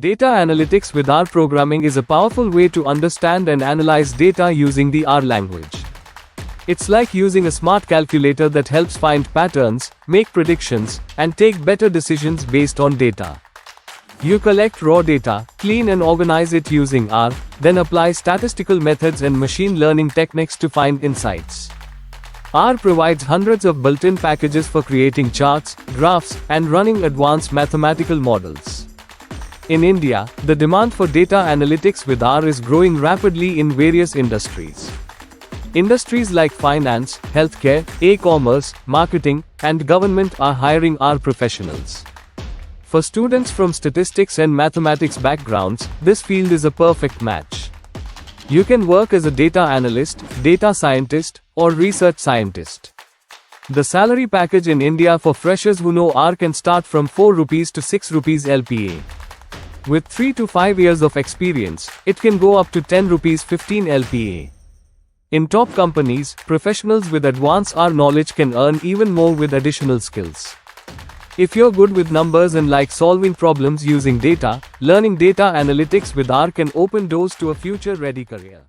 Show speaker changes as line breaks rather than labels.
Data analytics with R programming is a powerful way to understand and analyze data using the R language. It's like using a smart calculator that helps find patterns, make predictions, and take better decisions based on data. You collect raw data, clean and organize it using R, then apply statistical methods and machine learning techniques to find insights. R provides hundreds of built-in packages for creating charts, graphs, and running advanced mathematical models. In India, the demand for data analytics with R is growing rapidly in various industries. Industries like finance, healthcare, e-commerce, marketing, and government are hiring R professionals. For students from statistics and mathematics backgrounds, this field is a perfect match. You can work as a data analyst, data scientist, or research scientist. The salary package in India for freshers who know R can start from 4 rupees to 6 rupees LPA. With 3 to 5 years of experience, it can go up to 10 rupees 15 LPA. In top companies, professionals with advanced R knowledge can earn even more with additional skills. If you're good with numbers and like solving problems using data, learning data analytics with R can open doors to a future-ready career.